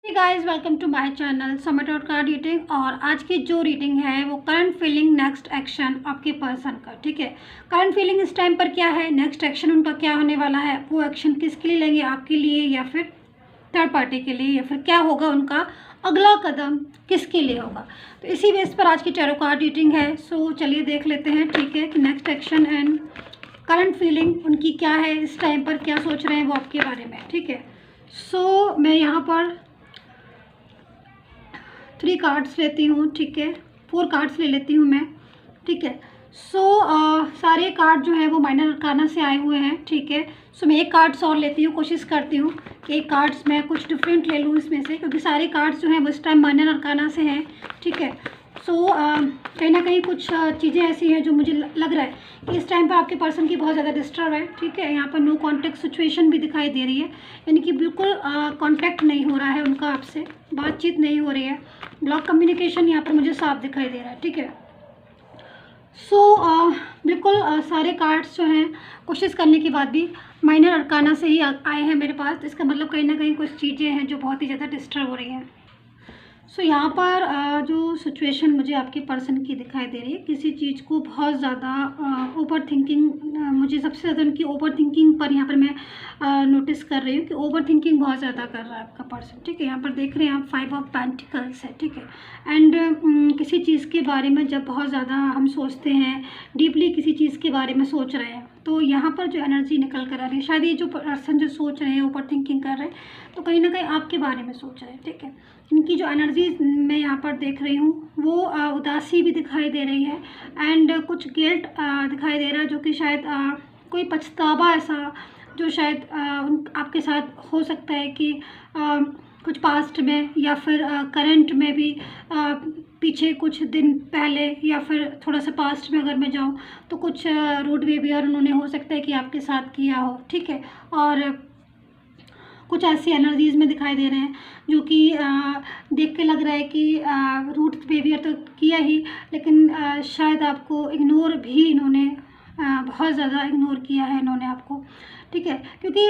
Guys, welcome to my channel समटोट card reading. और आज की जो रीडिंग है वो करंट फीलिंग नेक्स्ट एक्शन आपके पर्सन का। ठीक है, करंट फीलिंग इस टाइम पर क्या है, नेक्स्ट एक्शन उनका क्या होने वाला है, वो एक्शन किसके लिए लेंगे, आपके लिए या फिर थर्ड पार्टी के लिए, या फिर क्या होगा उनका अगला कदम किसके लिए होगा। तो इसी बेस पर आज की टैरो कार्ड रीडिंग है। सो चलिए देख लेते हैं। ठीक है, कि next action and current feeling उनकी क्या है, इस टाइम पर क्या सोच रहे हैं वो आपके बारे में। ठीक है, सो मैं यहाँ पर 3 कार्ड्स लेती हूँ। ठीक है, 4 कार्ड्स ले लेती हूँ मैं। ठीक है, सो सारे कार्ड जो है वो माइनर अरकाना से आए हुए हैं। ठीक है, सो मैं एक कार्ड्स और लेती हूँ, कोशिश करती हूँ कि एक कार्ड्स मैं कुछ डिफरेंट ले लूँ इसमें से, क्योंकि सारे कार्ड्स जो हैं वो इस टाइम माइनर अरकाना से हैं। ठीक है, सो कहीं ना कहीं कुछ चीज़ें ऐसी हैं जो मुझे लग रहा है कि इस टाइम पर आपके पर्सन की बहुत ज़्यादा डिस्टर्ब है। ठीक है, यहाँ पर नो कॉन्टैक्ट सिचुएशन भी दिखाई दे रही है, यानी कि बिल्कुल कॉन्टैक्ट नहीं हो रहा है उनका, आपसे बातचीत नहीं हो रही है, ब्लॉक कम्युनिकेशन यहाँ पर मुझे साफ दिखाई दे रहा है। ठीक है, सो बिल्कुल सारे कार्ड्स जो हैं कोशिश करने के बाद भी माइनर अरकाना से ही आए हैं मेरे पास। इसका मतलब कहीं ना कहीं कुछ चीज़ें हैं जो बहुत ही ज़्यादा डिस्टर्ब हो रही हैं। सो यहाँ पर जो सिचुएशन मुझे आपके पर्सन की दिखाई दे रही है, किसी चीज़ को बहुत ज़्यादा ओवर थिंकिंग, मुझे सबसे ज़्यादा उनकी ओवर थिंकिंग पर यहाँ पर मैं नोटिस कर रही हूँ कि ओवर थिंकिंग बहुत ज़्यादा कर रहा है आपका पर्सन। ठीक है, यहाँ पर देख रहे हैं आप 5 ऑफ पेंटिकल्स है। ठीक है, एंड किसी चीज़ के बारे में जब बहुत ज़्यादा हम सोचते हैं, डीपली किसी चीज़ के बारे में सोच रहे हैं, तो यहाँ पर जो एनर्जी निकल कर आ रही है, शायद ये जो पर्सन जो सोच रहे हैं, ओवर थिंकिंग कर रहे हैं, तो कहीं ना कहीं आपके बारे में सोच रहे हैं। ठीक है, इनकी जो एनर्जी मैं यहाँ पर देख रही हूँ वो उदासी भी दिखाई दे रही है, एंड कुछ गिल्ट दिखाई दे रहा है, जो कि शायद कोई पछतावा ऐसा जो शायद आपके साथ हो सकता है कि कुछ पास्ट में या फिर करंट में भी, पीछे कुछ दिन पहले या फिर थोड़ा सा पास्ट में अगर मैं जाऊँ तो कुछ रूड बिहेवियर उन्होंने हो सकता है कि आपके साथ किया हो। ठीक है, और कुछ ऐसी एनर्जीज में दिखाई दे रहे हैं जो कि देख के लग रहा है कि रूट बिहेवियर तो किया ही, लेकिन शायद आपको इग्नोर भी इन्होंने बहुत ज़्यादा इग्नोर किया है इन्होंने आपको। ठीक है, क्योंकि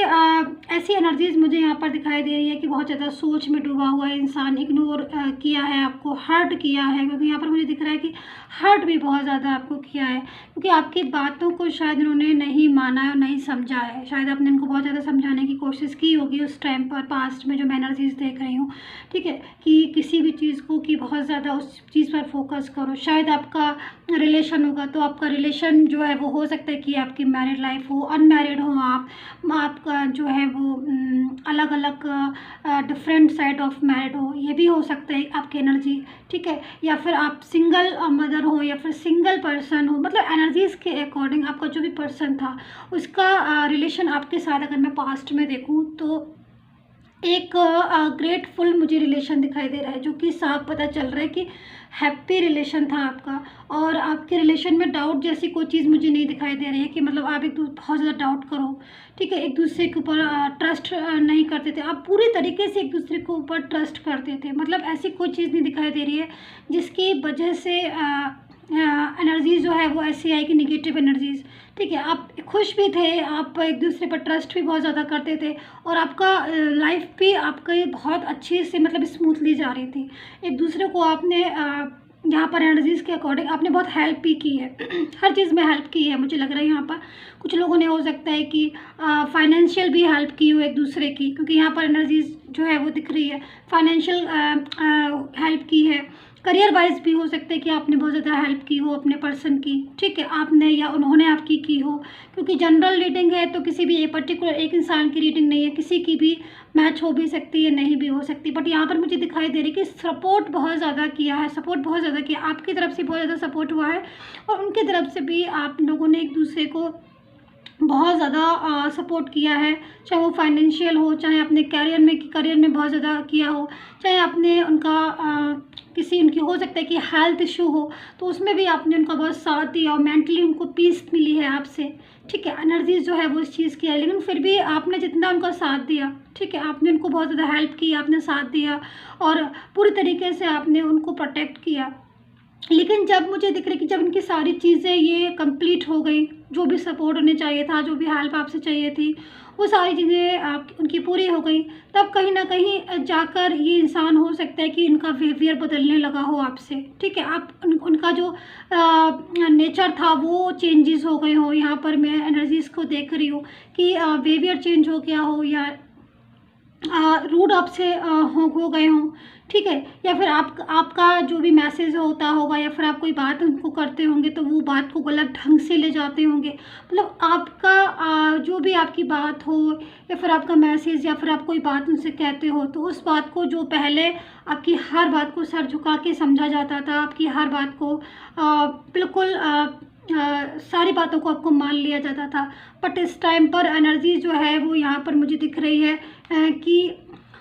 ऐसी एनर्जीज मुझे यहाँ पर दिखाई दे रही है कि बहुत ज़्यादा सोच में डूबा हुआ है इंसान, इग्नोर किया है आपको, हर्ट किया है, क्योंकि यहाँ पर मुझे दिख रहा है कि हर्ट भी बहुत ज़्यादा आपको किया है, क्योंकि आपकी बातों को शायद इन्होंने नहीं माना है और नहीं समझा है। शायद आपने इनको बहुत ज़्यादा समझाने की कोशिश की होगी उस टाइम पर, पास्ट में जो मैं एनर्जीज देख रही हूँ। ठीक है, कि किसी भी चीज़ को कि बहुत ज़्यादा उस चीज़ पर फोकस करो। शायद आपका रिलेशन होगा तो आपका रिलेशन जो है वो हो सकता है कि आपकी मैरिड लाइफ हो, अनमैरिड हो आपका जो है वो अलग अलग डिफरेंट साइड ऑफ मैरिड हो, ये भी हो सकता है आपकी एनर्जी। ठीक है, या फिर आप सिंगल मदर हो या फिर सिंगल पर्सन हो, मतलब एनर्जीज़ के अकॉर्डिंग आपका जो भी पर्सन था उसका रिलेशन आपके साथ अगर मैं पास्ट में देखूं तो एक ग्रेटफुल मुझे रिलेशन दिखाई दे रहा है, जो कि साफ पता चल रहा है कि हैप्पी रिलेशन था आपका, और आपके रिलेशन में डाउट जैसी कोई चीज़ मुझे नहीं दिखाई दे रही है कि मतलब आप एक दूसरे बहुत ज़्यादा डाउट करो। ठीक है, एक दूसरे के ऊपर ट्रस्ट नहीं करते थे, आप पूरी तरीके से एक दूसरे के ऊपर ट्रस्ट करते थे, मतलब ऐसी कोई चीज़ नहीं दिखाई दे रही है जिसकी वजह से एनर्जीज जो है वो ऐसी आई कि निगेटिव एनर्जीज। ठीक है, आप खुश भी थे, आप एक दूसरे पर ट्रस्ट भी बहुत ज़्यादा करते थे, और आपका लाइफ भी आपका बहुत अच्छे से मतलब स्मूथली जा रही थी। एक दूसरे को आपने यहाँ पर एनर्जीज़ के अकॉर्डिंग आपने बहुत हेल्प भी की है हर चीज़ में हेल्प की है मुझे लग रहा है। यहाँ पर कुछ लोगों ने हो सकता है कि फाइनेंशियल भी हेल्प की हो एक दूसरे की, क्योंकि यहाँ पर एनर्जीज जो है वो दिख रही है, फाइनेंशियल हेल्प की है। करियर वाइज भी हो सकता है कि आपने बहुत ज़्यादा हेल्प की हो अपने पर्सन की। ठीक है, आपने या उन्होंने आपकी की हो, क्योंकि जनरल रीडिंग है तो किसी भी एक पर्टिकुलर एक इंसान की रीडिंग नहीं है, किसी की भी मैच हो भी सकती है, नहीं भी हो सकती, बट यहाँ पर मुझे दिखाई दे रही है कि सपोर्ट बहुत ज़्यादा किया है, सपोर्ट बहुत ज़्यादा किया, आपकी तरफ से बहुत ज़्यादा सपोर्ट हुआ है, और उनकी तरफ से भी आप लोगों ने एक दूसरे को बहुत ज़्यादा सपोर्ट किया है, चाहे वो फाइनेंशियल हो, चाहे अपने करियर में बहुत ज़्यादा किया हो, चाहे आपने उनका किसी उनकी हो सकता है कि हेल्थ इशू हो तो उसमें भी आपने उनका बहुत साथ दिया और मेंटली उनको पीस मिली है आपसे। ठीक है, एनर्जीज जो है वो इस चीज़ की है, लेकिन फिर भी आपने जितना उनका साथ दिया, ठीक है, आपने उनको बहुत ज़्यादा हेल्प की, आपने साथ दिया और पूरी तरीके से आपने उनको प्रोटेक्ट किया। लेकिन जब मुझे दिख रहा है कि जब इनकी सारी चीज़ें ये कंप्लीट हो गई, जो भी सपोर्ट उन्हें चाहिए था, जो भी हेल्प आपसे चाहिए थी, वो सारी चीज़ें आप उनकी पूरी हो गई, तब कहीं न कहीं जाकर ये इंसान हो सकता है कि इनका बिहेवियर बदलने लगा हो आपसे, ठीक है? आप उनका जो नेचर था वो चेंजेस हो गए हों। यहाँ पर मैं एनर्जीज़ को देख रही हूँ कि बिहेवियर चेंज हो गया हो, या रूड आपसे हो गए हों, ठीक है? या फिर आपका जो भी मैसेज होता होगा, या फिर आप कोई बात उनको करते होंगे तो वो बात को गलत ढंग से ले जाते होंगे। मतलब आपका जो भी आपकी बात हो, या फिर आपका मैसेज, या फिर आप कोई बात उनसे कहते हो, तो उस बात को जो पहले आपकी हर बात को सर झुका के समझा जाता था, आपकी हर बात को बिल्कुल सारी बातों को आपको मान लिया जाता था। बट इस टाइम पर एनर्जी जो है वो यहाँ पर मुझे दिख रही है कि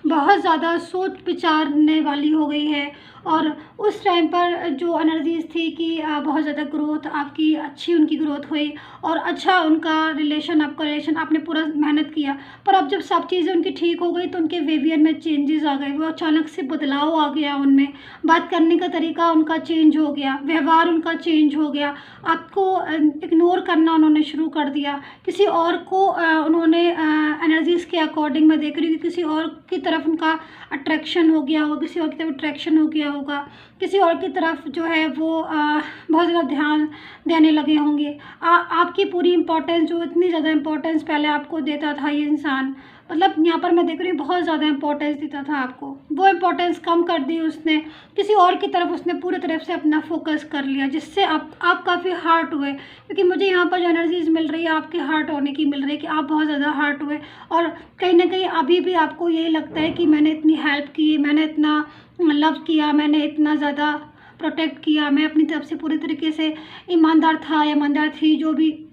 बहुत ज़्यादा सोच विचारने वाली हो गई है। और उस टाइम पर जो एनर्जीज़ थी कि बहुत ज़्यादा ग्रोथ आपकी अच्छी, उनकी ग्रोथ हुई और अच्छा उनका रिलेशन, आपका रिलेशन, आपने पूरा मेहनत किया। पर अब जब सब चीज़ें उनकी ठीक हो गई तो उनके बिहेवियर में चेंजेस आ गए, वो अचानक से बदलाव आ गया उनमें, बात करने का तरीका उनका चेंज हो गया, व्यवहार उनका चेंज हो गया, आपको इग्नोर करना उन्होंने शुरू कर दिया, किसी और को उन्होंने एनर्जीज़ के अकॉर्डिंग मैं देख रही हूँ कि किसी और की तरफ उनका अट्रैक्शन हो गया होगा, किसी और की तरफ अट्रैक्शन हो गया होगा, किसी और की तरफ जो है वो बहुत ज़्यादा ध्यान देने लगे होंगे। आपकी पूरी इम्पोर्टेंस, जो इतनी ज़्यादा इम्पोर्टेंस पहले आपको देता था ये इंसान, मतलब यहाँ पर मैं देख रही हूँ बहुत ज़्यादा इम्पोर्टेंस देता था आपको, वो इम्पोर्टेंस कम कर दी उसने, किसी और की तरफ उसने पूरी तरफ से अपना फोकस कर लिया, जिससे आप काफ़ी हर्ट हुए। क्योंकि मुझे यहाँ पर जो एनर्जीज़ मिल रही है आपके हर्ट होने की मिल रही है, कि आप बहुत ज़्यादा हर्ट हुए, और कहीं ना कहीं अभी भी आपको यही लगता है कि मैंने इतनी हेल्प की, मैंने इतना लव किया, मैंने इतना ज़्यादा प्रोटेक्ट किया, मैं अपनी तरफ से पूरी तरीके से ईमानदार था, ईमानदार थी जो भी,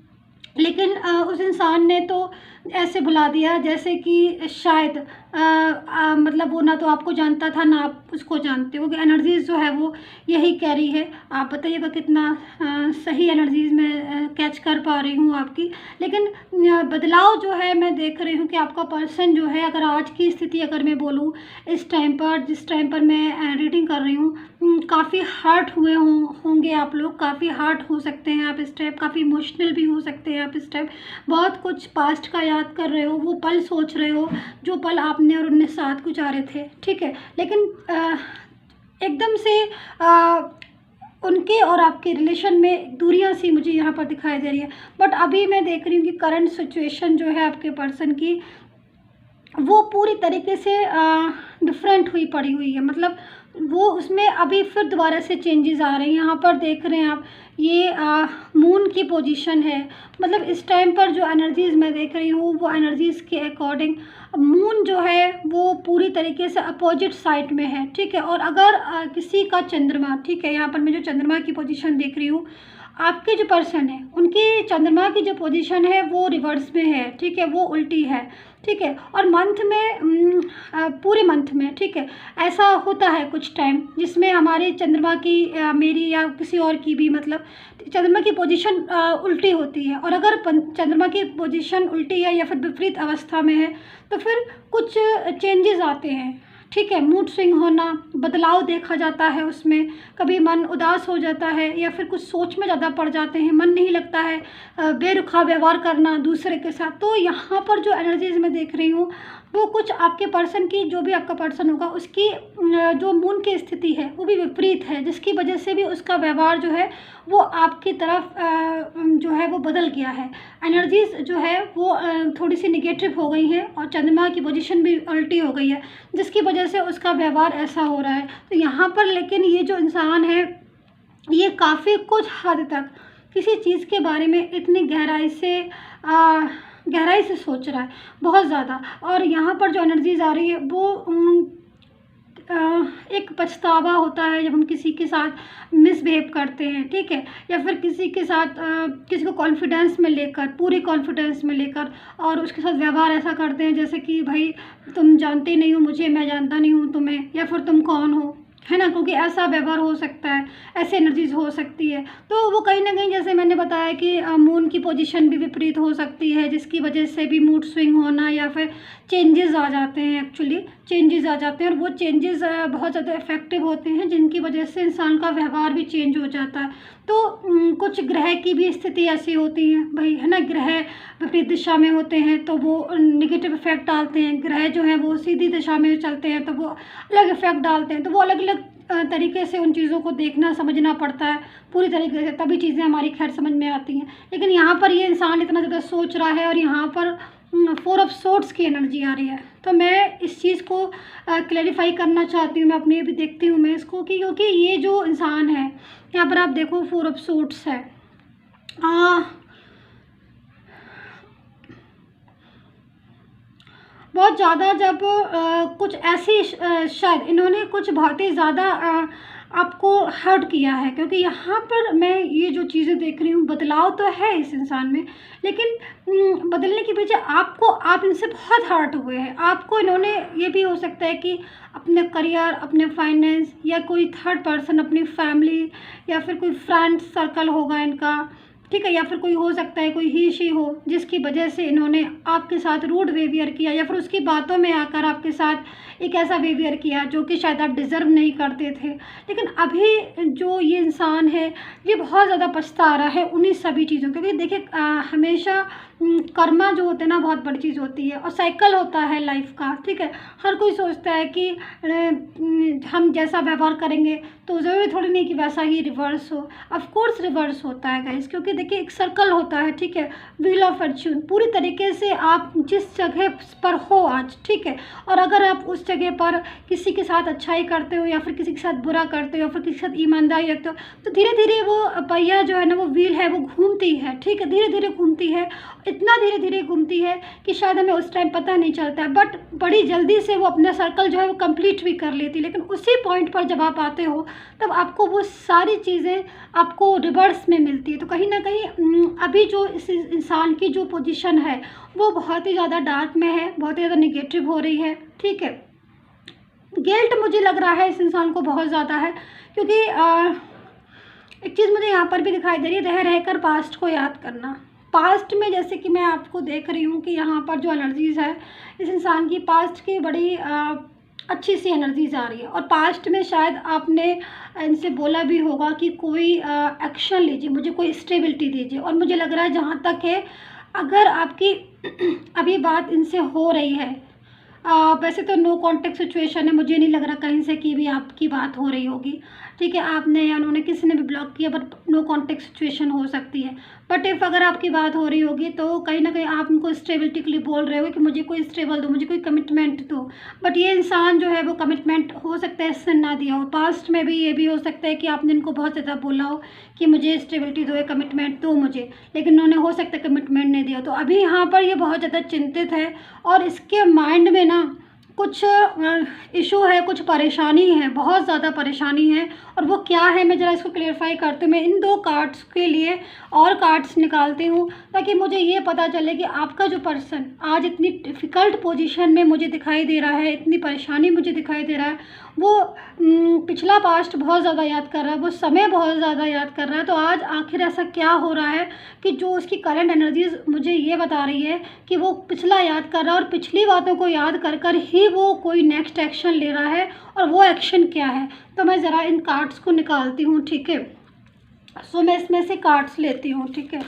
लेकिन उस इंसान ने तो ऐसे भुला दिया जैसे कि शायद मतलब वो ना तो आपको जानता था, ना आप उसको जानते हो। कि एनर्जीज़ जो है वो यही कह रही है। आप बताइएगा कितना सही एनर्जीज़ मैं कैच कर पा रही हूँ आपकी। लेकिन बदलाव जो है मैं देख रही हूँ कि आपका पर्सन जो है, अगर आज की स्थिति अगर मैं बोलूँ, इस टाइम पर, जिस टाइम पर मैं रीडिंग कर रही हूँ, काफ़ी हर्ट हुए होंगे आप लोग, काफ़ी हर्ट हो सकते हैं आप इस टाइम, काफ़ी इमोशनल भी हो सकते हैं आप इस टाइम, बहुत कुछ पास्ट का याद कर रहे हो, वो पल सोच रहे हो जो पल आपने और उनने साथ गुजारे थे, ठीक है। लेकिन एकदम से उनके और आपके रिलेशन में दूरियां सी मुझे यहाँ पर दिखाई दे रही है। बट अभी मैं देख रही हूँ कि करंट सिचुएशन जो है आपके पर्सन की, वो पूरी तरीके से डिफरेंट हुई पड़ी हुई है। मतलब वो उसमें अभी फिर दोबारा से चेंजेस आ रहे हैं। यहाँ पर देख रहे हैं आप, ये मून की पोजीशन है। मतलब इस टाइम पर जो एनर्जीज़ मैं देख रही हूँ, वो एनर्जीज़ के अकॉर्डिंग मून जो है वो पूरी तरीके से अपोजिट साइड में है, ठीक है। और अगर किसी का चंद्रमा, ठीक है, यहाँ पर मैं जो चंद्रमा की पोजीशन देख रही हूँ, आपके जो पर्सन है उनकी चंद्रमा की जो पोजीशन है वो रिवर्स में है, ठीक है, वो उल्टी है, ठीक है। और मंथ में पूरे मंथ में, ठीक है, ऐसा होता है कुछ टाइम जिसमें हमारे चंद्रमा की मेरी या किसी और की भी, मतलब चंद्रमा की पोजीशन उल्टी होती है। और अगर चंद्रमा की पोजीशन उल्टी है या फिर विपरीत अवस्था में है तो फिर कुछ चेंजेस आते हैं, ठीक है। मूड स्विंग होना, बदलाव देखा जाता है उसमें, कभी मन उदास हो जाता है या फिर कुछ सोच में ज़्यादा पड़ जाते हैं, मन नहीं लगता है, बेरुखा व्यवहार करना दूसरे के साथ। तो यहाँ पर जो एनर्जीज़ मैं देख रही हूँ वो कुछ आपके पर्सन की, जो भी आपका पर्सन होगा उसकी जो मून की स्थिति है वो भी विपरीत है, जिसकी वजह से भी उसका व्यवहार जो है वो आपकी तरफ जो है वो बदल गया है। एनर्जीज़ जो है वो थोड़ी सी निगेटिव हो गई हैं और चंद्रमा की पोजीशन भी उल्टी हो गई है, जिसकी वजह से उसका व्यवहार ऐसा हो रहा है। तो यहाँ पर लेकिन ये जो इंसान है ये काफ़ी कुछ हद तक किसी चीज़ के बारे में इतनी गहराई से सोच रहा है, बहुत ज़्यादा। और यहाँ पर जो एनर्जीज़ आ रही है वो एक पछतावा होता है जब हम किसी के साथ मिसबिहेव करते हैं, ठीक है, या फिर किसी के साथ किसी को कॉन्फिडेंस में लेकर, पूरी कॉन्फिडेंस में लेकर और उसके साथ व्यवहार ऐसा करते हैं जैसे कि भाई तुम जानते नहीं हो मुझे, मैं जानता नहीं हूँ तुम्हें, या फिर तुम कौन हो, है ना। क्योंकि ऐसा व्यवहार हो सकता है, ऐसी एनर्जीज हो सकती है। तो वो कहीं ना कहीं, जैसे मैंने बताया कि मून की पोजीशन भी विपरीत हो सकती है, जिसकी वजह से भी मूड स्विंग होना या फिर चेंजेस आ जाते हैं एक्चुअली। चेंजेस आ जाते हैं और वो चेंजेस बहुत ज़्यादा इफ़ेक्टिव होते हैं, जिनकी वजह से इंसान का व्यवहार भी चेंज हो जाता है। तो कुछ ग्रह की भी स्थिति ऐसी होती है भाई, है ना। ग्रह विपरीत दिशा में होते हैं तो वो नेगेटिव इफ़ेक्ट डालते हैं, ग्रह जो हैं वो सीधी दिशा में चलते हैं तो वो अलग इफ़ेक्ट डालते हैं। तो वो अलग अलग तरीके से उन चीज़ों को देखना समझना पड़ता है पूरी तरीके से, तभी चीज़ें हमारी खैर समझ में आती हैं। लेकिन यहाँ पर ये इंसान इतना ज़्यादा सोच रहा है और यहाँ पर 4 ऑफ सोर्ड्स की एनर्जी आ रही है। तो मैं इस चीज़ को क्लैरिफाई करना चाहती हूँ, मैं अपनी अभी देखती हूँ मैं इसको कि क्योंकि ये जो इंसान है यहाँ पर आप देखो 4 ऑफ सोर्ड्स है। बहुत ज़्यादा जब कुछ ऐसी शायद इन्होंने कुछ बहुत ही ज़्यादा आपको हर्ट किया है, क्योंकि यहाँ पर मैं ये जो चीज़ें देख रही हूँ बदलाव तो है इस इंसान में, लेकिन बदलने की वजह आप इनसे बहुत हर्ट हुए हैं। आपको इन्होंने, ये भी हो सकता है कि अपने करियर, अपने फाइनेंस, या कोई थर्ड पर्सन, अपनी फैमिली या फिर कोई फ्रेंड सर्कल होगा इनका, ठीक है, या फिर कोई हो सकता है कोई ही शी हो जिसकी वजह से इन्होंने आपके साथ रूड बिहेवियर किया, या फिर उसकी बातों में आकर आपके साथ एक ऐसा बिहेवियर किया जो कि शायद आप डिज़र्व नहीं करते थे। लेकिन अभी जो ये इंसान है ये बहुत ज़्यादा पछता रहा है उन्हीं सभी चीज़ों, क्योंकि देखिए हमेशा कर्मा जो होते हैं ना बहुत बड़ी चीज़ होती है और साइकिल होता है लाइफ का, ठीक है। हर कोई सोचता है कि हम जैसा व्यवहार करेंगे तो ज़रूरी थोड़ी नहीं कि वैसा ही रिवर्स हो। ऑफ कोर्स रिवर्स होता है गाइस, क्योंकि देखिए एक सर्कल होता है, ठीक है। व्हील ऑफ फॉर्च्यून, पूरी तरीके से आप जिस जगह पर हो आज, ठीक है, और अगर आप उस जगह पर किसी के साथ अच्छाई करते हो या फिर किसी के साथ बुरा करते हो या फिर किसी के साथ ईमानदारी रखते हो, तो धीरे धीरे वो पहिया जो है ना, वो व्हील है, वो घूमती है, ठीक है, धीरे धीरे घूमती है, इतना धीरे धीरे घूमती है कि शायद हमें उस टाइम पता नहीं चलता है, बट बड़ी जल्दी से वो अपना सर्कल जो है वो कंप्लीट भी कर लेती है। लेकिन उसी पॉइंट पर जब आप आते हो तब आपको वो सारी चीज़ें आपको रिवर्स में मिलती है। तो कहीं ना कहीं अभी जो इस इंसान की जो पोजीशन है वो बहुत ही ज़्यादा डार्क में है, बहुत ही ज़्यादा निगेटिव हो रही है, ठीक है। गिल्ट मुझे लग रहा है इस इंसान को बहुत ज़्यादा है, क्योंकि एक चीज़ मुझे यहाँ पर भी दिखाई दे रही है, रह रहकर पास्ट को याद करना। पास्ट में जैसे कि मैं आपको देख रही हूँ कि यहाँ पर जो एनर्जीज़ है इस इंसान की, पास्ट की बड़ी अच्छी सी एनर्जीज़ आ रही है। और पास्ट में शायद आपने इनसे बोला भी होगा कि कोई एक्शन लीजिए, मुझे कोई स्टेबिलिटी दीजिए। और मुझे लग रहा है जहाँ तक है, अगर आपकी अभी बात इनसे हो रही है, वैसे तो नो कॉन्टेक्ट सिचुएशन है, मुझे नहीं लग रहा कहीं से कि भी आपकी बात हो रही होगी, ठीक है। आपने या उन्होंने किसी ने भी ब्लॉक किया, बट नो कॉन्टेक्ट सिचुएशन हो सकती है। बट इफ़ अगर आपकी बात हो रही होगी तो कहीं ना कहीं आप उनको स्टेबिलिटी के लिए बोल रहे हो कि मुझे कोई स्टेबल दो, मुझे कोई कमिटमेंट दो। बट ये इंसान जो है वो कमिटमेंट हो सकता है इससे ना दिया हो। पास्ट में भी ये भी हो सकता है कि आपने इनको बहुत ज़्यादा बोला हो कि मुझे स्टेबिलिटी दो, कमिटमेंट दो मुझे, लेकिन उन्होंने हो सकता है कमिटमेंट नहीं दिया। तो अभी यहाँ पर ये बहुत ज़्यादा चिंतित है और इसके माइंड में ना कुछ इशू है, कुछ परेशानी है, बहुत ज़्यादा परेशानी है। और वो क्या है, मैं ज़रा इसको क्लियरफाई करती हूँ। मैं इन 2 कार्ड्स के लिए और कार्ड्स निकालती हूँ ताकि मुझे ये पता चले कि आपका जो पर्सन आज इतनी डिफ़िकल्ट पोजीशन में मुझे दिखाई दे रहा है, इतनी परेशानी मुझे दिखाई दे रहा है, वो पिछला पास्ट बहुत ज़्यादा याद कर रहा है, वो समय बहुत ज़्यादा याद कर रहा है। तो आज आखिर ऐसा क्या हो रहा है कि जो उसकी करंट एनर्जीज मुझे ये बता रही है कि वो पिछला याद कर रहा है और पिछली बातों को याद कर कर ही वो कोई नेक्स्ट एक्शन ले रहा है, और वो एक्शन क्या है। तो मैं ज़रा इन कार्ड्स को निकालती हूँ, ठीक है। सो मैं इसमें से कार्ड्स लेती हूँ, ठीक है।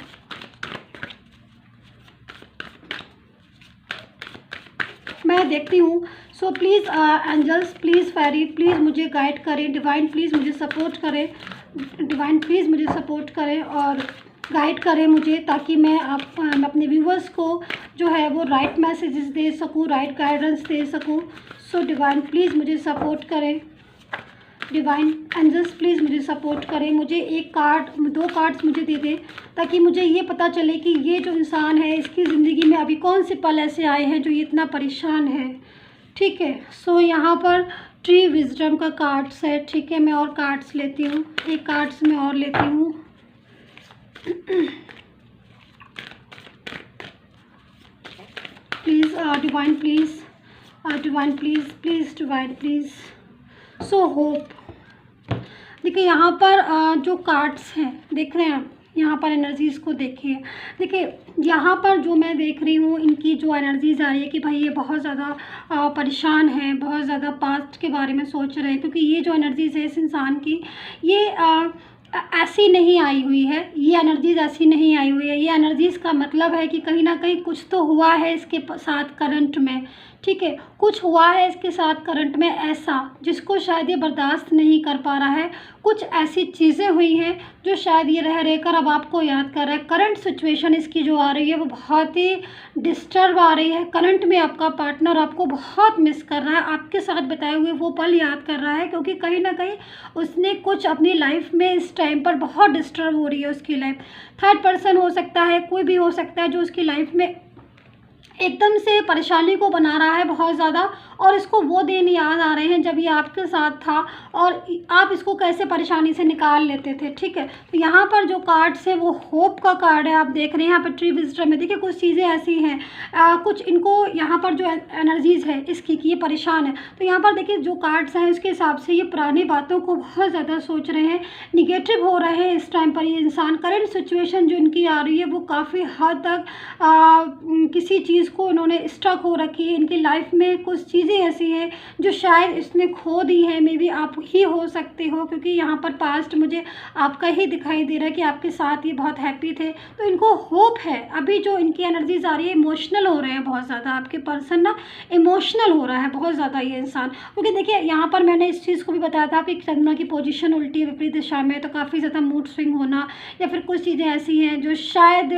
मैं देखती हूँ। So please angels, please fairy, please मुझे गाइड करें। डिवाइन प्लीज़ मुझे सपोर्ट करें। डिवाइन प्लीज़ मुझे सपोर्ट करें और गाइड करें मुझे, ताकि मैं अपने व्यूवर्स को जो है वो राइट मैसेजेस दे सकूँ, राइट गाइडेंस दे सकूँ। सो डिवाइन प्लीज़ मुझे सपोर्ट करें। डिवाइन एंजल्स प्लीज़ मुझे सपोर्ट करें। मुझे 2 कार्ड्स मुझे दे दें ताकि मुझे ये पता चले कि ये जो इंसान है इसकी ज़िंदगी में अभी कौन से पल ऐसे आए हैं जो ये इतना परेशान है, ठीक है। सो यहाँ पर ट्री विजडम का कार्ड्स है, ठीक है। मैं और कार्ड्स लेती हूँ, एक कार्ड्स मैं और लेती हूँ। Please divine please, divine please, please divine please. So hope, देखिए यहाँ पर जो कार्ड्स हैं देख रहे हैं आप, यहाँ पर एनर्जीज़ को देखिए। देखिए यहाँ पर जो मैं देख रही हूँ, इनकी जो एनर्जीज़ आ रही है कि भाई ये बहुत ज़्यादा परेशान है, बहुत ज़्यादा पास्ट के बारे में सोच रहे हैं, क्योंकि ये जो एनर्जीज़ है इस इंसान की, ये ऐसी नहीं आई हुई है, ये एनर्जीज़ ऐसी नहीं आई हुई है। ये एनर्जीज़ का मतलब है कि कहीं ना कहीं कुछ तो हुआ है इसके साथ करंट में, ठीक है, कुछ हुआ है इसके साथ करंट में ऐसा जिसको शायद ये बर्दाश्त नहीं कर पा रहा है। कुछ ऐसी चीज़ें हुई हैं जो शायद ये रह रहकर अब आपको याद कर रहा है। करंट सिचुएशन इसकी जो आ रही है वो बहुत ही डिस्टर्ब आ रही है। करंट में आपका पार्टनर आपको बहुत मिस कर रहा है, आपके साथ बिताए हुए वो पल याद कर रहा है, क्योंकि कहीं ना कहीं उसने कुछ अपनी लाइफ में इस टाइम पर बहुत डिस्टर्ब हो रही है उसकी लाइफ। थर्ड पर्सन हो सकता है, कोई भी हो सकता है जो उसकी लाइफ में एकदम से परेशानी को बना रहा है बहुत ज़्यादा, और इसको वो दिन याद आ रहे हैं जब ये आपके साथ था और आप इसको कैसे परेशानी से निकाल लेते थे, ठीक है। तो यहाँ पर जो कार्ड्स है वो होप का कार्ड है, आप देख रहे हैं यहाँ पर ट्री विजिटर में। देखिए कुछ चीज़ें ऐसी हैं, कुछ इनको यहाँ पर जो एनर्जीज़ है इसकी कि ये परेशान है, तो यहाँ पर देखिए जो कार्ड्स हैं उसके हिसाब से ये पुरानी बातों को बहुत ज़्यादा सोच रहे हैं, निगेटिव हो रहे हैं इस टाइम पर ये इंसान। करंट सिचुएशन जो इनकी आ रही है वो काफ़ी हद तक किसी चीज़ को इन्होंने स्टक हो रखी है। इनकी लाइफ में कुछ चीज़ें ऐसी हैं जो शायद इसने खो दी हैं, मे बी आप ही हो सकते हो, क्योंकि यहाँ पर पास्ट मुझे आपका ही दिखाई दे रहा है कि आपके साथ ये बहुत हैप्पी थे। तो इनको होप है, अभी जो इनकी एनर्जीज आ रही है इमोशनल हो रहे हैं बहुत ज़्यादा, आपके पर्सन ना इमोशनल हो रहा है बहुत ज़्यादा ये इंसान। क्योंकि देखिए यहाँ पर मैंने इस चीज़ को भी बताया था कि चंद्रमा की पोजीशन उल्टी विपरीत दिशा में, तो काफ़ी ज़्यादा मूड स्विंग होना, या फिर कुछ चीज़ें ऐसी हैं जो शायद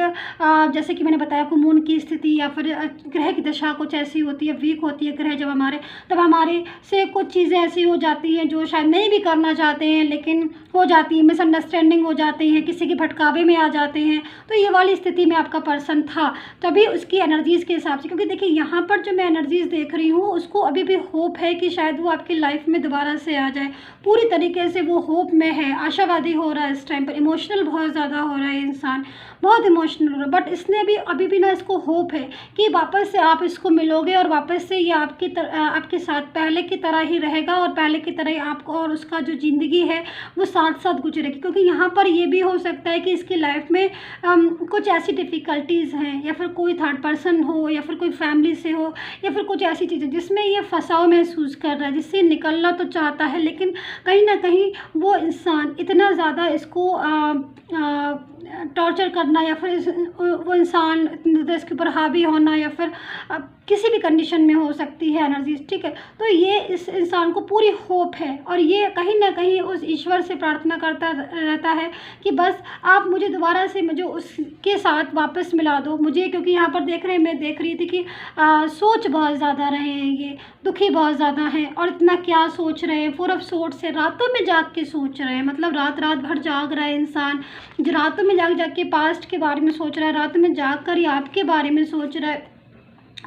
जैसे कि मैंने बताया आपको मून की स्थिति या फिर ग्रह की दशा कुछ ऐसी होती है, वीक होती है ग्रह जब हमारे, तब हमारे से कुछ चीज़ें ऐसी हो जाती हैं जो शायद नहीं भी करना चाहते हैं लेकिन हो जाती है, मिसअंडरस्टैंडिंग हो जाते हैं, किसी के भटकावे में आ जाते हैं। तो ये वाली स्थिति में आपका पर्सन था, तभी उसकी एनर्जीज़ के हिसाब से, क्योंकि देखिए यहाँ पर जो मैं एनर्जीज़ देख रही हूँ उसको अभी भी होप है कि शायद वो आपकी लाइफ में दोबारा से आ जाए। पूरी तरीके से वो होप में है, आशावादी हो रहा है इस टाइम पर, इमोशनल बहुत ज़्यादा हो रहा है इंसान, बहुत इमोशनल हो रहा है। बट इसने भी अभी भी ना इसको होप है कि वापस से आप इसको मिलोगे और वापस से ये आपके साथ पहले की तरह ही रहेगा, और पहले की तरह ही आपको और उसका जो ज़िंदगी है वो साथ साथ गुजरेगी। क्योंकि यहाँ पर ये भी हो सकता है कि इसकी लाइफ में कुछ ऐसी डिफ़िकल्टीज़ हैं, या फिर कोई थर्ड पर्सन हो, या फिर कोई फैमिली से हो, या फिर कुछ ऐसी चीज़ें जिसमें ये फंसाव महसूस कर रहा है, जिससे निकलना तो चाहता है लेकिन कहीं ना कहीं वो इंसान इतना ज़्यादा इसको टॉर्चर करना, या फिर वो इंसान इसके ऊपर हावी होना, या फिर किसी भी कंडीशन में हो सकती है एनर्जीज, ठीक है। तो ये इस इंसान को पूरी होप है, और ये कहीं ना कहीं उस ईश्वर से प्रार्थना करता रहता है कि बस आप मुझे दोबारा से मुझे उसके साथ वापस मिला दो मुझे। क्योंकि यहाँ पर मैं देख रही थी कि सोच बहुत ज़्यादा रहे हैं, ये दुखी बहुत ज़्यादा हैं, और इतना क्या सोच रहे हैं, फोर ऑफ सोर्ड्स से रातों में जाग के सोच रहे हैं, मतलब रात भर जाग रहा है इंसान, जो रातों में जाग के पास्ट के बारे में सोच रहा है, रात में जाग कर ही आपके बारे में सोच रहा है।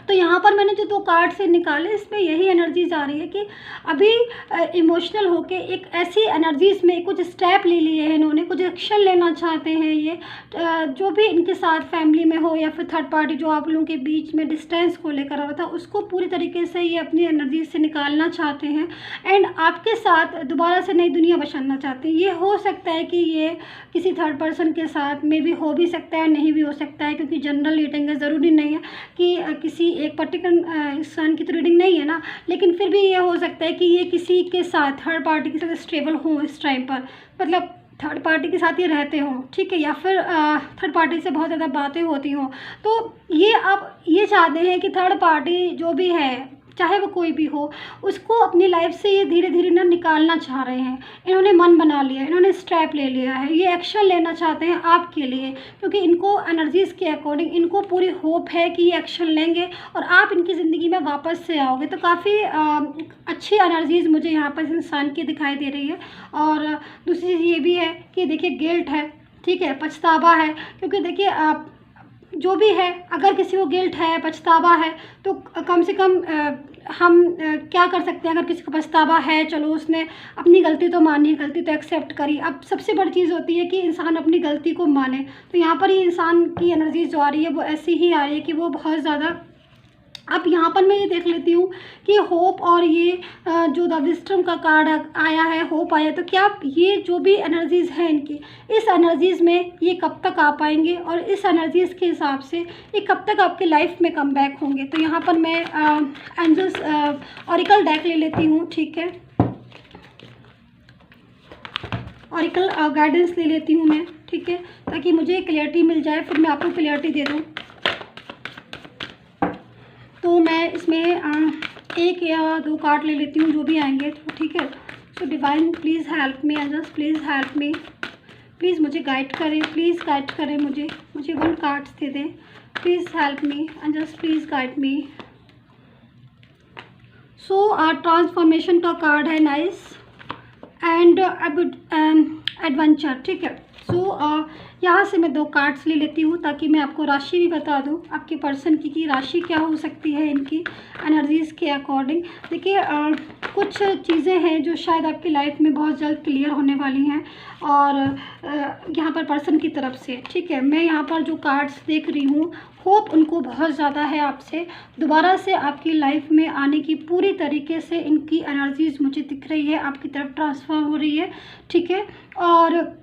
तो यहाँ पर मैंने जो 2 कार्ड से निकाले इसमें यही एनर्जीज आ रही है कि अभी इमोशनल होके एक ऐसी एनर्जीज में कुछ स्टेप ले लिए हैं इन्होंने, कुछ एक्शन लेना चाहते हैं ये, जो भी इनके साथ फैमिली में हो या फिर थर्ड पार्टी जो आप लोगों के बीच में डिस्टेंस को लेकर आ रहा था, उसको पूरी तरीके से ये अपनी एनर्जीज से निकालना चाहते हैं, एंड आपके साथ दोबारा से नई दुनिया बसाना चाहते हैं। ये हो सकता है कि ये किसी थर्ड पर्सन के साथ में भी हो भी सकता है, नहीं भी हो सकता है, क्योंकि जनरल रीडिंग है, ज़रूरी नहीं है कि किसी एक पर्टिकुलर इंसान की तो रीडिंग नहीं है ना, लेकिन फिर भी ये हो सकता है कि ये किसी के साथ थर्ड पार्टी के साथ स्टेबल हो इस टाइम पर, मतलब थर्ड पार्टी के साथ ही रहते हों, ठीक है, या फिर थर्ड पार्टी से बहुत ज़्यादा बातें होती हों। तो ये आप ये चाहते हैं कि थर्ड पार्टी जो भी है, चाहे वो कोई भी हो, उसको अपनी लाइफ से ये धीरे धीरे ना निकालना चाह रहे हैं। इन्होंने मन बना लिया है, इन्होंने स्टेप ले लिया है, ये एक्शन लेना चाहते हैं आपके लिए, क्योंकि इनको एनर्जीज़ के अकॉर्डिंग इनको पूरी होप है कि ये एक्शन लेंगे और आप इनकी ज़िंदगी में वापस से आओगे। तो काफ़ी अच्छी एनर्जीज़ मुझे यहाँ पर इस इंसान की दिखाई दे रही है। और दूसरी चीज़ ये भी है कि देखिए गिल्ट है, ठीक है, पछतावा है, क्योंकि देखिए आप जो भी है, अगर किसी को गिल्ट है, पछतावा है, तो कम से कम हम क्या कर सकते हैं। अगर किसी को पछतावा है, चलो उसने अपनी गलती तो मानी है, गलती तो एक्सेप्ट करी। अब सबसे बड़ी चीज़ होती है कि इंसान अपनी गलती को माने। तो यहाँ पर ये इंसान की एनर्जी जो आ रही है वो ऐसी ही आ रही है कि वो बहुत ज़्यादा अब यहाँ पर मैं ये देख लेती हूँ कि होप और ये जो द विजडम का कार्ड आया है, होप आया, तो क्या ये जो भी एनर्जीज़ हैं इनकी, इस एनर्जीज़ में ये कब तक आ पाएंगे और इस एनर्जीज़ के हिसाब से ये कब तक आपके लाइफ में कम बैक होंगे। तो यहाँ पर मैं एंजल्स ऑरिकल डेक ले लेती हूँ, ठीक है, ऑरिकल गाइडेंस ले लेती हूँ मैं, ठीक है, ताकि मुझे क्लियरिटी मिल जाए, फिर मैं आपको क्लियरिटी दे दूँ। तो मैं इसमें एक या दो कार्ड ले लेती हूँ जो भी आएंगे, तो ठीक है। So divine please help me, angels please help me, please मुझे गाइड करें, प्लीज़ गाइड करें मुझे 1 कार्ड्स दे दें, please help me angels, please guide me. So transformation का कार्ड है, नाइस, एंड एडवेंचर, ठीक है। सो यहाँ से मैं 2 कार्ड्स ले लेती हूँ ताकि मैं आपको राशि भी बता दूँ आपके पर्सन की राशि क्या हो सकती है इनकी एनर्जीज़ के अकॉर्डिंग। देखिए कुछ चीज़ें हैं जो शायद आपकी लाइफ में बहुत जल्द क्लियर होने वाली हैं और यहाँ पर पर्सन की तरफ से, ठीक है। मैं यहाँ पर जो कार्ड्स देख रही हूँ, होप उनको बहुत ज़्यादा है आपसे, दोबारा से आपकी लाइफ में आने की पूरी तरीके से इनकी एनर्जीज़ मुझे दिख रही है, आपकी तरफ ट्रांसफ़र हो रही है, ठीक है, और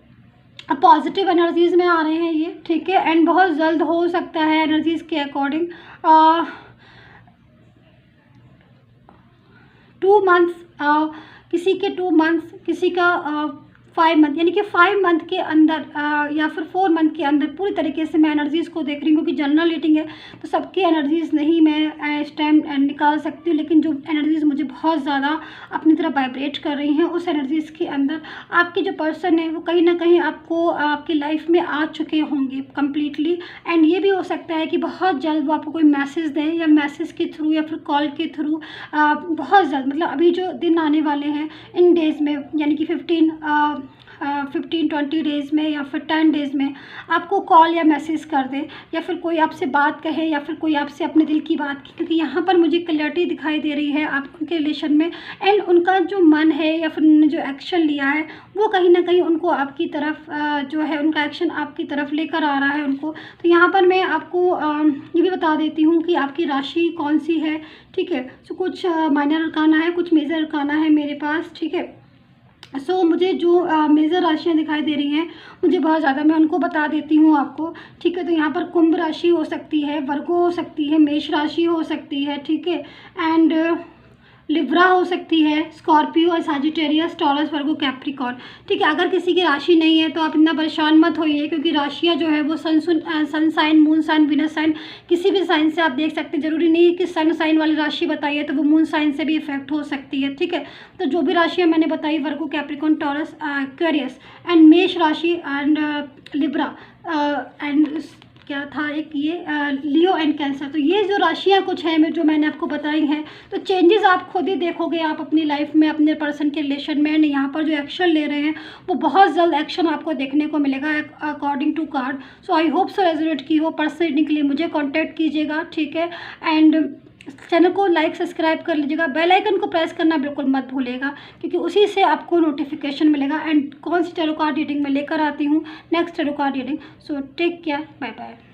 पॉजिटिव एनर्जीज़ में आ रहे हैं ये, ठीक है, एंड बहुत जल्द हो सकता है एनर्जीज़ के अकॉर्डिंग 2 मंथ्स, किसी के 2 मंथ्स, किसी का 5 मंथ, यानी कि 5 मंथ के अंदर या फिर 4 मंथ के अंदर पूरी तरीके से मैं एनर्जीज़ को देख रही हूँ, क्योंकि जनरल रीडिंग है तो सबकी एनर्जीज़ नहीं मैं इस टाइम निकाल सकती हूँ, लेकिन जो एनर्जीज़ मुझे बहुत ज़्यादा अपनी तरफ वाइब्रेट कर रही हैं, उस एनर्जीज़ के अंदर आपके जो पर्सन है वो कहीं ना कहीं आपको आपकी लाइफ में आ चुके होंगे कम्प्लीटली। एंड ये भी हो सकता है कि बहुत जल्द वो आपको कोई मैसेज दें, या मैसेज के थ्रू या फिर कॉल के थ्रू बहुत जल्द, मतलब अभी जो दिन आने वाले हैं इन डेज़ में, यानी कि 15-20 डेज़ में या फिर 10 डेज़ में आपको कॉल या मैसेज कर दें, या फिर कोई आपसे बात कहे, या फिर कोई आपसे अपने दिल की बात की, क्योंकि यहाँ पर मुझे क्लैरिटी दिखाई दे रही है आप उनके रिलेशन में। एंड उनका जो मन है या फिर उन्होंने जो एक्शन लिया है वो कहीं ना कहीं उनको आपकी तरफ जो है उनका एक्शन आपकी तरफ लेकर आ रहा है उनको। तो यहाँ पर मैं आपको ये भी बता देती हूँ कि आपकी राशि कौन सी है, ठीक है। सो कुछ माइनर अरकाना है, कुछ मेजर अरकाना है मेरे पास, ठीक है। सो मुझे जो मेजर राशियाँ दिखाई दे रही हैं मुझे बहुत ज़्यादा, मैं उनको बता देती हूँ आपको, ठीक है। तो यहाँ पर कुंभ राशि हो सकती है, वर्गो हो सकती है, मेष राशि हो सकती है, ठीक है, एंड लिब्रा हो सकती है, स्कॉर्पियो और साजिटेरियस, टॉरस, वर्गो, कैप्रिकॉर्न, ठीक है। अगर किसी की राशि नहीं है तो आप इतना परेशान मत होइए, क्योंकि राशियाँ जो है वो sun sign, moon sign, Venus sign, किसी भी साइन से आप देख सकते हैं। ज़रूरी नहीं है कि सन साइन वाली राशि बताइए तो वो मून साइन से भी इफेक्ट हो सकती है, ठीक है। तो जो भी राशियाँ मैंने बताई, वर्गो, कैप्रिकॉर्न, टॉरस, एक्वेरियस एंड मेष राशि एंड लिब्रा एंड क्या था एक ये लियो एंड कैंसर, तो ये जो राशियाँ कुछ हैं जो मैंने आपको बताई हैं, तो चेंजेस आप खुद ही देखोगे आप अपनी लाइफ में, अपने पर्सन के रिलेशन में। एंड यहाँ पर जो एक्शन ले रहे हैं वो बहुत जल्द एक्शन आपको देखने को मिलेगा according to card. So I hope so resonate की हो। पर्सन रीडिंग के लिए मुझे कॉन्टैक्ट कीजिएगा, ठीक है। एंड चैनल को लाइक सब्सक्राइब कर लीजिएगा, बेल आइकन को प्रेस करना बिल्कुल मत भूलिएगा, क्योंकि उसी से आपको नोटिफिकेशन मिलेगा एंड कौन सी टैरो कार्ड रीडिंग में लेकर आती हूँ, next tarot card reading. So take care, bye bye.